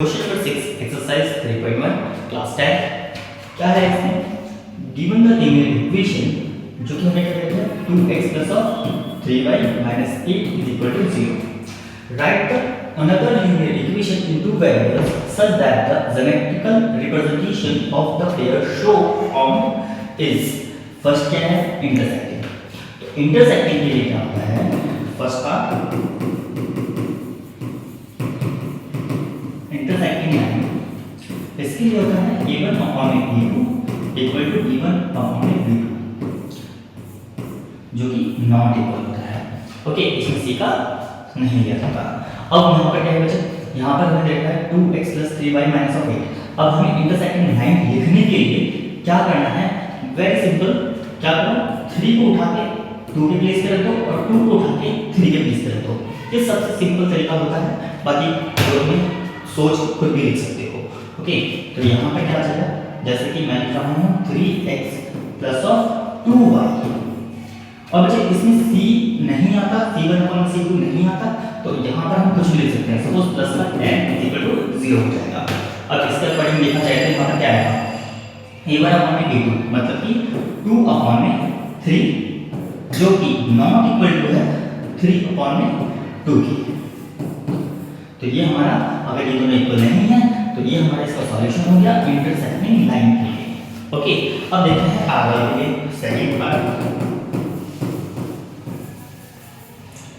Question number 6 exercise 3.1 class 10 क्या है इसमें गिवन द लीनियर इक्वेशन जो कि हमें क्या कहते हैं 2x plus of 3y minus 8 is equal to 0 write the another linear equation in two variables such that the geometrical representation of the pair show formed is first क्या है intersecting तो intersecting के लिए क्या होता है फर्स्ट पार्ट इंटरसेक्टिंग लाइन इसके लिए होता है a1 upon a2 equal to b1 upon b2 जो कि नॉट इक्वल होता है ओके इसमें c का नहीं लिया जाता। अब यहाँ पर क्या है बच्चे यहाँ पर हमें देखा है 2x plus 3y minus of 8। अब हमें इंटरसेक्टिंग लाइन लिखने के लिए क्या करना है वेरी सिंपल क्या करो 3 को उठा के 2 के प्लेस पे रख दो और 2 को उठा के 3 के प्लेस पे रख दो। ये सबसे सिंपल तरीका होता है बाकी जो में सोच खुद भी लिख सकते हो ओके। तो यहाँ पे क्या चला जैसे कि मैं लिख रहा हूँ 3x प्लस ऑफ 2y और बच्चे इसमें c नहीं आता c1 अपॉन c2 नहीं आता तो यहाँ पर हम कुछ भी लिख सकते हैं सपोज प्लस का n इक्वल टू 0 हो जाएगा। अब इसके अकॉर्डिंग देखा जाए तो यहाँ पर क्या आएगा a1 अपॉन में a2 मतलब कि 2 अपॉन में 3 जो कि नॉट इक्वल टू है 3 अपॉन में 2 की। तो ये हमारा अगर ये दोनों इक्वल नहीं है तो ये हमारा इसका सॉल्यूशन हो गया इंटरसेक्टिंग लाइन के लिए ओके। अब देखते हैं आगे के लिए सेकंड पार्ट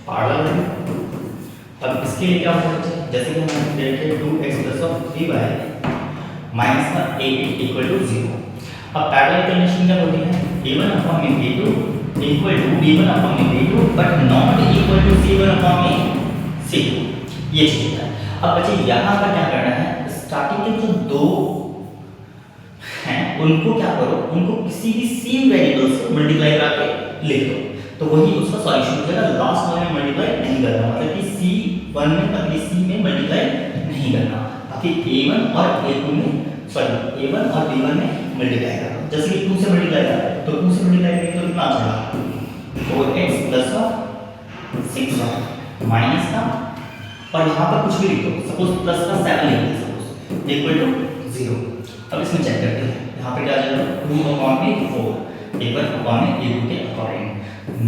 पैरेलल है। अब इसके लिए क्या होगा जैसे कि हमने देखे 2x plus of 3y minus का 8 इक्वल टू 0। अब पैरेलल कंडीशन क्या होती है a1 अपॉन में a2 equal to b1 upon में b2 but not equal to c1 upon में c2 ये चीज है। अब बच्चे यहाँ पर क्या करना है स्टार्टिंग के जो दो हैं उनको क्या करो उनको किसी भी सेम वेरिएबल से मल्टीप्लाई करके लिख दो तो वही उसका सॉल्यूशन हो जाएगा। लास्ट वाले में मल्टीप्लाई नहीं करना मतलब कि c1 में अगली c में मल्टीप्लाई नहीं करना बाकी a1 और a2 में सॉरी a1 और b1 में मल्टीप्लाई करना। जैसे कि 2 से मल्टीप्लाई करते हैं तो 2 से मल्टीप्लाई करेंगे तो कितना आ जाएगा 4x प्लस 6y माइनस का और यहाँ पर कुछ भी लिख दो सपोज प्लस का 7 लिख दो सपोज इक्वल टू 0। अब इसमें चेक करते हैं यहाँ पे क्या आ जाएगा 2 अपॉन में 4 a1 अपॉन में a2 के अकॉर्डिंग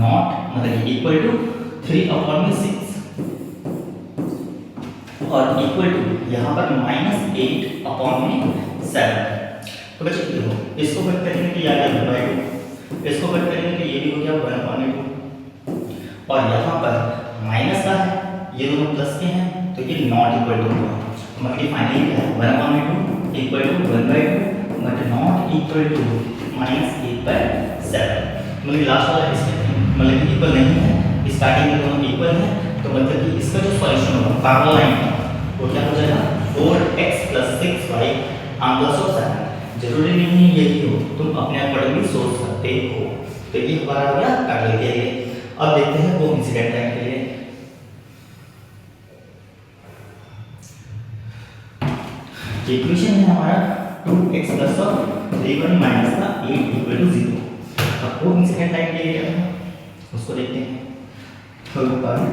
नॉट मतलब इक्वल टू 3 अपॉन में 6 और इक्वल टू यहाँ पर -8 अपॉन में 7। तो बच्चे देखो इसको कट करेंगे तो ये आ गया 1/2 इसको कट करेंगे तो ये भी हो गया 1 अपॉन 2 और यहाँ पर माइनस का है ये दोनों प्लस के हैं तो ये नॉट इक्वल टू होगा मतलब कि फाइनली क्या है 1 upon 2 equal to 1/2 but not equal to -8/7 मतलब लास्ट वाला इसमें मतलब कि इक्वल नहीं है स्टार्टिंग में दोनों इक्वल है तो मतलब कि इसका जो सॉल्यूशन होगा पैरेलल लाइन का वो क्या हो जाएगा 4x + 6y प्लस ऑफ 7। जरूरी नहीं है यही हो तुम अपने अकॉर्डिंग भी सोच सकते हो। तो ये हमारा हो गया पैरेलल के लिए। अब देखते हैं वो इंसिडेंट लाइन के लिए इक्वेशन है हमारा 2x plus of 3y minus का 8 इक्वल टू 0। अब वो इंसिडेंट लाइन के लिए क्या है उसको देखते हैं थर्ड पार्ट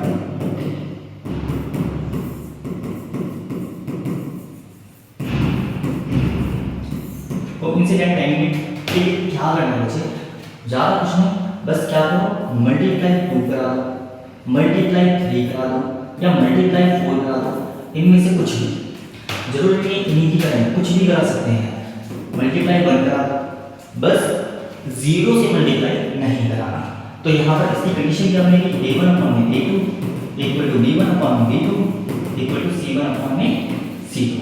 वो इंसिडेंट लाइन के लिए क्या करना है बच्चे ज़्यादा कुछ नहीं बस क्या करो मल्टीप्लाई 2 करा दो मल्टीप्लाई 3 करा दो या मल्टीप्लाई 4 करा दो इनमें से कुछ भी जरूरी नहीं इन्हीं की करें कुछ भी करा सकते हैं मल्टीप्लाई 1 करा दो बस 0 से मल्टीप्लाई नहीं कराना। तो यहाँ पर इसकी कंडीशन क्या बनेगी a1 अपॉन में a2 equal to b1 upon में b2 equal to c1 upon में c2।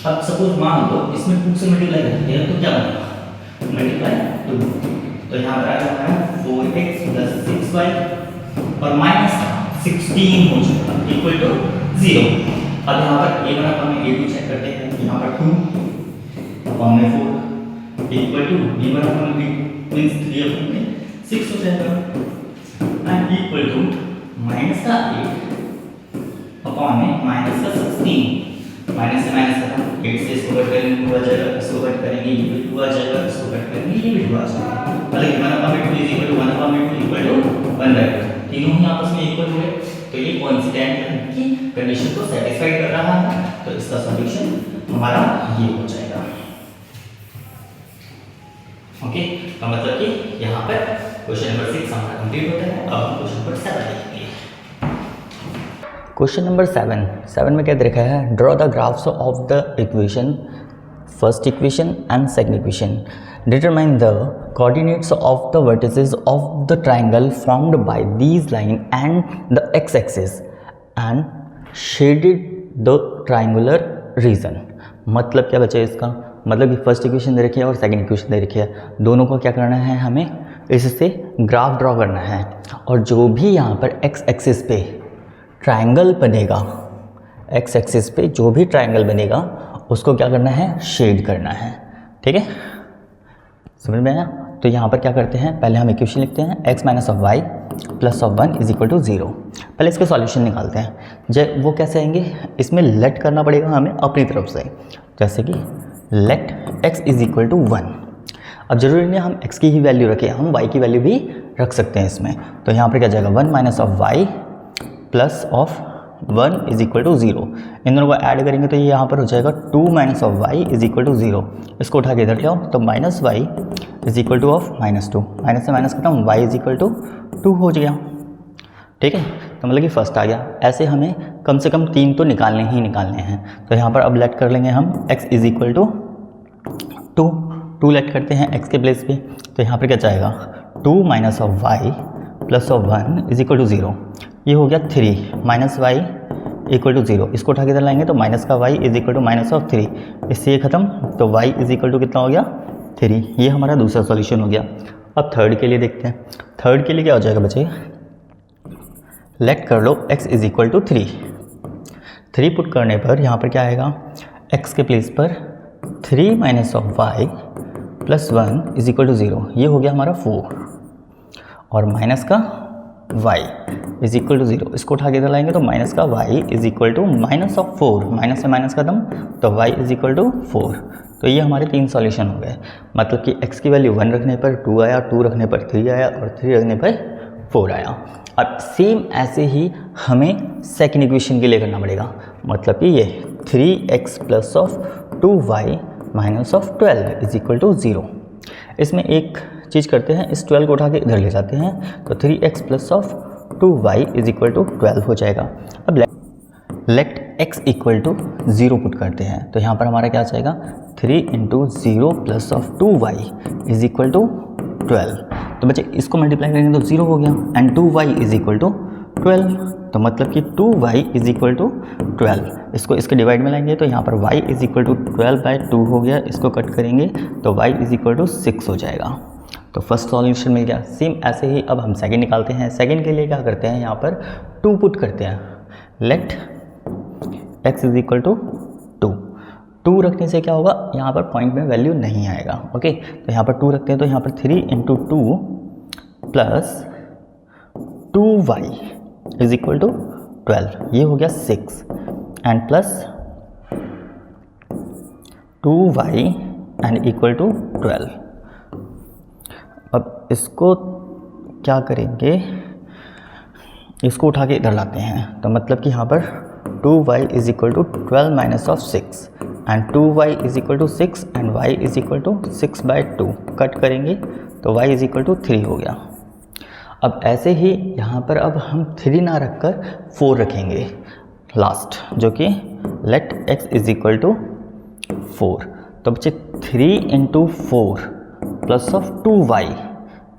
अब सपोज मान लो इसमें 2 से मल्टीप्लाई करते हैं तो क्या बनेगा मल्टीप्लाई 2 तो यहाँ पर आएगा हमारा 4x + 6y और माइनस 16 हो जाएगा इक्वल टू 0। अब यहाँ पर a1 अपॉन में a2 चेक करते हैं यहाँ पर 2 अपॉन में 4 इक्वल टू b1 अपॉन में b2 मींस 3 अपॉन में 6 हो जाएगा एंड इक्वल टू माइनस का 8 अपॉन में माइनस का 16 माइनस से माइनस का 8 से इसको कट करेंगे 2 आ जाएगा इसको कट करेंगे ये भी 2 आ जाएगा इसको कट करेंगे ये भी 2 आ जाएगा मतलब 1 अपॉन में 2 इक्वल टू 1 अपॉन में 2 इक्वल टू 1/2 तीनों ही आपस में इक्वल हुए तो ये कोइंसिडेंट की कंडीशन को सेटिस्फाई कर रहा है तो इसका सॉल्यूशन हमारा ये हो जाएगा। ओके, तो मतलब कि यहाँ पर क्वेश्चन नंबर 6 हमारा कंप्लीट होता है। अब हम क्वेश्चन नंबर 7 देखेंगे। क्वेश्चन नंबर 7 में क्या दे रखा है, draw the graphs of the equation, first equation and second equation, determine the coordinates of the vertices of the triangle formed by these line and the x-axis and shaded the triangular region। मतलब क्या बचा इसका, मतलब कि first equation दे रखी है और second equation दे रखी है, दोनों को क्या करना है, हमें इससे ग्राफ ड्रॉ करना है और जो भी यहाँ पर एक्स एक्सिस पे ट्राइंगल बनेगा, एक्स एक्सिस पे जो भी ट्राइंगल बनेगा उसको क्या करना है, शेड करना है। ठीक है, समझ में आया। तो यहाँ पर क्या करते हैं, पहले हम इक्वेशन लिखते हैं x minus of Y plus of 1 is equal to 0। पहले इसके सॉल्यूशन निकालते हैं। जब वो कैसे आएंगे, इसमें लेट करना पड़ेगा हमें अपनी तरफ से, जैसे कि let x is equal to 1। अब जरूरी नहीं हम x की ही वैल्यू रखें, हम y की वैल्यू भी रख सकते हैं इसमें। तो यहाँ पर क्या जाएगा, 1 minus of Y plus of 1 is equal to 0। इन दोनों को ऐड करेंगे तो ये यहाँ पर हो जाएगा 2 minus of Y is equal to 0। इसको उठा के इधर ले आओ तो minus Y is equal to of -2, minus से माइनस खत्म, y इज इक्वल टू 2 हो गया। ठीक है, तो मतलब कि फर्स्ट आ गया। ऐसे हमें कम से कम 3 तो निकालने ही निकालने हैं। तो यहाँ पर अब लेट कर लेंगे हम x is equal to 2 let करते हैं x के प्लेस पे। तो यहाँ पर क्या जाएगा, 2 minus of Y plus of 1 is equal to 0। ये हो गया 3 माइनस वाई इक्वल टू 0। इसको उठा के इधर लाएंगे तो माइनस का y is equal to minus of 3, इससे ये खत्म। तो y इज इक्वल टू कितना हो गया, 3। ये हमारा दूसरा सॉल्यूशन हो गया। अब थर्ड के लिए देखते हैं। थर्ड के लिए क्या हो जाएगा बच्चे, लेट कर लो x is equal to 3 put करने पर यहाँ पर क्या आएगा, x के प्लेस पर 3 minus of Y plus 1 is equal to 0। ये हो गया हमारा 4 और माइनस का y इज इक्वल टू 0। इसको उठा के इधर लाएंगे तो माइनस का y is equal to minus of 4, minus से माइनस खत्म, तो y इज इक्वल टू 4। तो ये हमारे 3 सॉल्यूशन हो गए। मतलब कि x की वैल्यू 1 रखने पर 2 आया, 2 रखने पर 3 आया और 3 रखने पर 4 आया। अब सेम ऐसे ही हमें सेकंड इक्वेशन के लिए करना पड़ेगा। मतलब कि ये 3x plus of 2y minus of 12 is equal to 0। इसमें एक चीज़ करते हैं, इस 12 को उठा के इधर ले जाते हैं तो 3x plus of 2y is equal to 12 हो जाएगा। अब let x equal to 0 put करते हैं तो यहाँ पर हमारा क्या आ जाएगा, 3 into 0 plus of 2y is equal to 12। तो बच्चे इसको मल्टीप्लाई करेंगे तो 0 हो गया and 2y is equal to 12। तो मतलब कि 2y इज इक्वल टू 12। इसको इसके डिवाइड में लाएंगे तो यहाँ पर y इज इक्वल टू 12/2 हो गया। इसको कट करेंगे तो y इज इक्वल टू 6 हो जाएगा। तो फर्स्ट सॉल्यूशन मिल गया। सेम ऐसे ही अब हम सेकंड निकालते हैं। सेकंड के लिए क्या करते हैं, यहाँ पर 2 पुट करते हैं। Let x is equal to 2 रखने से क्या होगा, यहाँ पर पॉइंट में वैल्यू नहीं आएगा। ओके, तो यहाँ पर 2 रखते हैं तो यहाँ पर 3 into 2 plus 2y is equal to 12। ये हो गया 6 and plus 2y and equal to 12। अब इसको क्या करेंगे, इसको उठा के इधर लाते हैं। तो मतलब कि यहाँ पर 2y is equal to 12 minus of 6 and 2y is equal to 6 and y is equal to 6/2 cut करेंगे तो y इज इक्वल टू 3 हो गया। अब ऐसे ही यहाँ पर अब हम 3 ना रखकर 4 रखेंगे लास्ट, जो कि let x is equal to 4। तो बच्चे 3 into 4 plus of 2y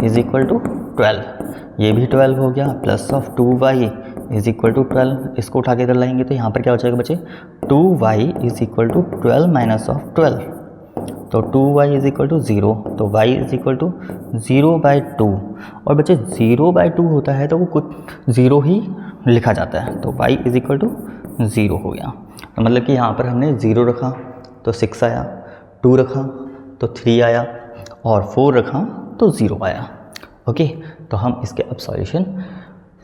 is equal to 12। ये भी 12 हो गया plus of 2y is equal to 12। इसको उठा के इधर लाएंगे तो यहाँ पर क्या हो जाएगा बच्चे, 2y is equal to 12 minus of 12। तो 2y इज इक्वल टू 0, तो y इज इक्वल टू 0/2। और बच्चे 0/2 होता है तो वो कुछ 0 ही लिखा जाता है। तो y इज इक्वल टू 0 हो गया। तो मतलब कि यहाँ पर हमने 0 रखा तो 6 आया, 2 रखा तो 3 आया और 4 रखा तो 0 आया। ओके, तो हम इसके अब सॉल्यूशन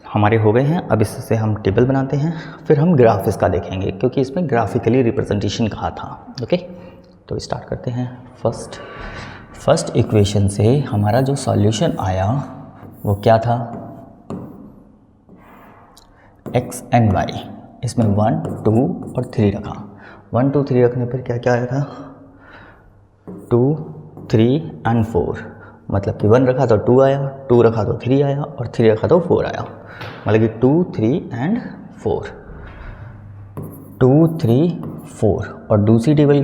हमारे हो गए हैं। अब इससे हम टेबल बनाते हैं, फिर हम ग्राफ इसका देखेंगे क्योंकि इसमें ग्राफिकली रिप्रेजेंटेशन कहा था। ओके, तो स्टार्ट करते हैं। फर्स्ट इक्वेशन से हमारा जो सॉल्यूशन आया वो क्या था, x एंड y। इसमें 1, 2 और 3 रखा। 1 2 3 रखने पर क्या क्या आया था, 2 3 एंड 4, मतलब कि 1 रखा तो 2 आया, 2 रखा तो 3 आया और 3 रखा तो 4 आया, मतलब कि 2 3 एंड 4, 2 3 4। और दूसरी टेबल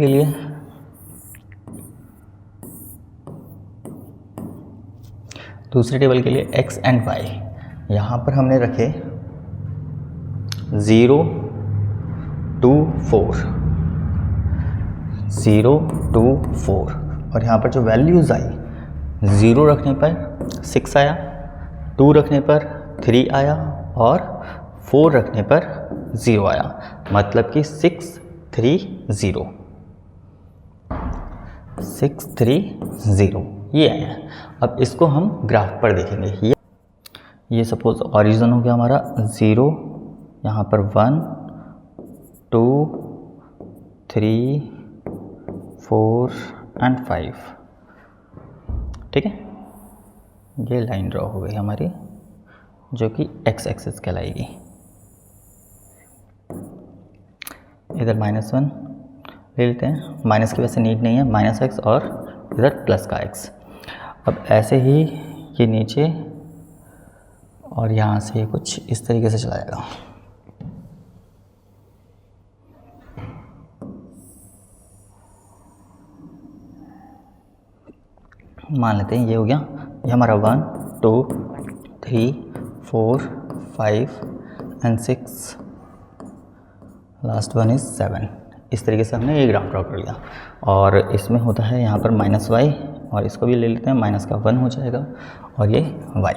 के लिए x एंड y, यहाँ पर हमने रखे 0 2 4, 0 2 4, और यहाँ पर जो वैल्यूज़ आई, 0 रखने पर 6 आया, 2 रखने पर 3 आया और 4 रखने पर 0 आया, मतलब कि 6 3 0, 6 3 0 ये आया। अब इसको हम ग्राफ पर देखेंगे। ये सपोज ऑरिजिन हो गया हमारा 0, यहाँ पर 1 2 3 4 एंड 5, ठीक है। ये लाइन ड्रॉ हो गई हमारी, जो कि x एक्सिस कहलाएगी। इधर -1 ले लेते हैं, माइनस की वैसे नीड नहीं है, -x और इधर प्लस का x। अब ऐसे ही ये नीचे और यहाँ से कुछ इस तरीके से चला जाएगा। मान लेते हैं ये हो गया, ये हमारा 1 2 3 4 5 एंड 6, लास्ट वन इज़ 7। इस तरीके से हमने ये ग्राफ ड्रॉ कर लिया। और इसमें होता है यहाँ पर -y, और इसको भी ले लेते हैं, माइनस का 1 हो जाएगा और ये y।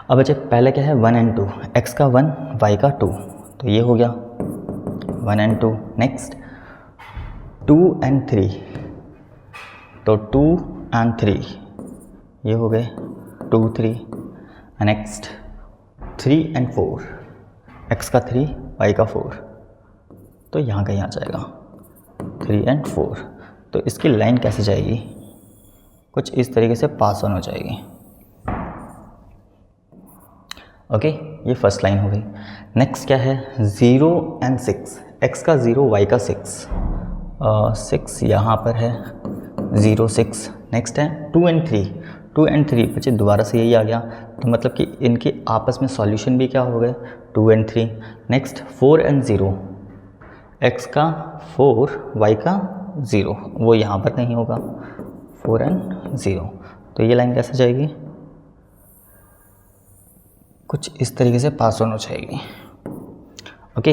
अब बच्चे पहले क्या है 1 एंड 2, x का 1 y का 2, तो ये हो गया 1 एंड 2। नेक्स्ट 2 एंड 3, तो 2 एंड 3 ये हो गए 2 3। नेक्स्ट 3 एंड 4, x का 3 y का 4, तो यहाँ कहीं आ जाएगा 3 एंड 4। तो इसकी लाइन कैसे जाएगी, कुछ इस तरीके से पास ऑन हो जाएगी। ओके, ये फर्स्ट लाइन हो गई। नेक्स्ट क्या है 0 एंड 6, x का 0 y का 6, 6 यहाँ पर है 0 6। नेक्स्ट है 2 एंड 3, 2 एंड 3 बच्चे दोबारा से यही आ गया, तो मतलब कि इनके आपस में सॉल्यूशन भी क्या हो गए 2 एंड 3। नेक्स्ट 4 एंड 0, x का 4 y का 0, वो यहाँ पर नहीं होगा 4 एंड 0, तो ये लाइन कैसे जाएगी, कुछ इस तरीके से पास ऑन हो जाएगी। ओके,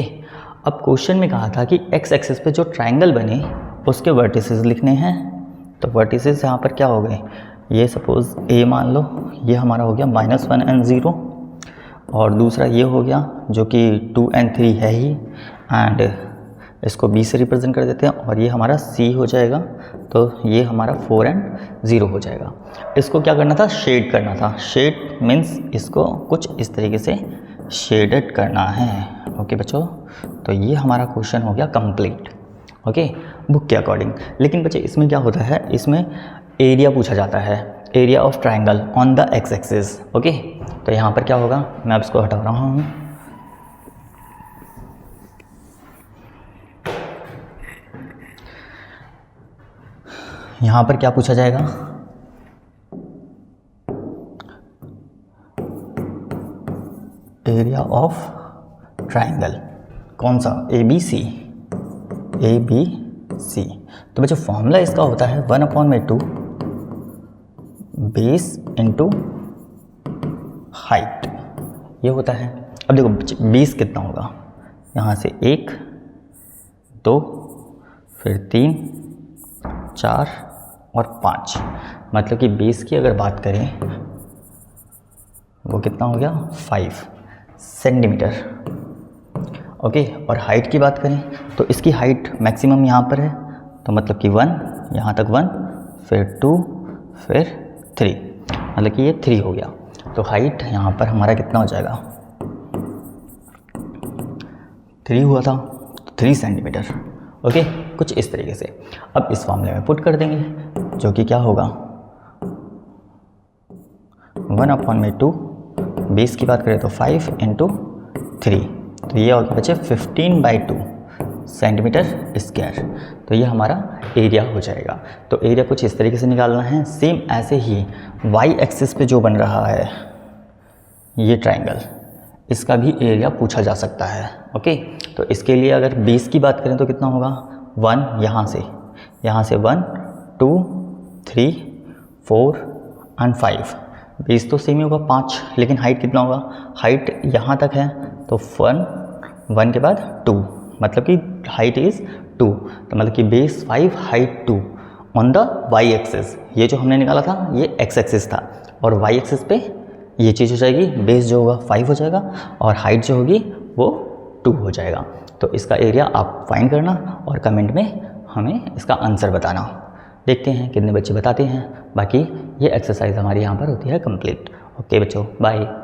अब क्वेश्चन में कहा था कि x एक्सिस पे जो ट्रायंगल बने उसके वर्टिसेस लिखने हैं, तो वर्टिसेस यहाँ पर क्या हो गए, ये सपोज a मान लो, ये हमारा हो गया -1 एंड 0, और दूसरा ये हो गया जो कि 2 एंड 3 है ही, एंड इसको b से रिप्रेजेंट कर देते हैं, और ये हमारा c हो जाएगा, तो ये हमारा 4 एंड 0 हो जाएगा। इसको क्या करना था, शेड करना था। शेड मीन्स इसको कुछ इस तरीके से शेडेड करना है। ओके बच्चों, तो ये हमारा क्वेश्चन हो गया कंप्लीट, ओके, बुक के अकॉर्डिंग। लेकिन बच्चे इसमें क्या होता है, इसमें एरिया पूछा जाता है, area of triangle on the x axis. Okay, तो यहाँ पर क्या होगा, मैं अब इसको हटा रहा हूँ। यहाँ पर क्या पूछा जाएगा, एरिया ऑफ ट्राइंगल, कौन सा, ABC, ABC। तो बच्चों फॉर्मूला इसका होता है 1/2 बेस इंटू हाइट, ये होता है। अब देखो बेस कितना होगा, यहाँ से 1 2 फिर 3 4 और 5, मतलब कि बेस की अगर बात करें वो कितना हो गया 5 सेंटीमीटर। ओके, और हाइट की बात करें तो इसकी हाइट मैक्सिमम यहाँ पर है, तो मतलब कि 1, यहाँ तक 1, फिर 2 फिर 3, मतलब कि ये 3 हो गया। तो हाइट यहाँ पर हमारा कितना हो जाएगा, 3 हुआ था, 3 सेंटीमीटर। ओके, कुछ इस तरीके से अब इस फॉर्मूले में पुट कर देंगे, जो कि क्या होगा 1/2, बेस की बात करें तो 5 इंटू 3, तो ये हो गया बच्चे 15/2 सेंटीमीटर स्क्वायर। तो ये हमारा एरिया हो जाएगा। तो एरिया कुछ इस तरीके से निकालना है। सेम ऐसे ही वाई एक्सिस पे जो बन रहा है ये ट्राइंगल, इसका भी एरिया पूछा जा सकता है। ओके, तो इसके लिए अगर बेस की बात करें तो कितना होगा, 1 यहाँ से 1 2 3 4 एंड 5। बेस तो सेम ही होगा 5, लेकिन हाइट कितना होगा, हाइट यहाँ तक है तो 1 के बाद 2, मतलब कि हाइट इज़ 2, तो मतलब कि base 5 height 2 on the Y axis. ये जो हमने निकाला था ये एक्स एक्सिस था, और वाई एक्सिस पे ये चीज़ हो जाएगी, बेस जो होगा 5 हो जाएगा और हाइट जो होगी वो 2 हो जाएगा। तो इसका एरिया आप फाइंड करना और कमेंट में हमें इसका आंसर बताना। देखते हैं कितने बच्चे बताते हैं। बाकी ये एक्सरसाइज हमारी यहाँ पर होती है कंप्लीट। ओके बच्चों, बाय।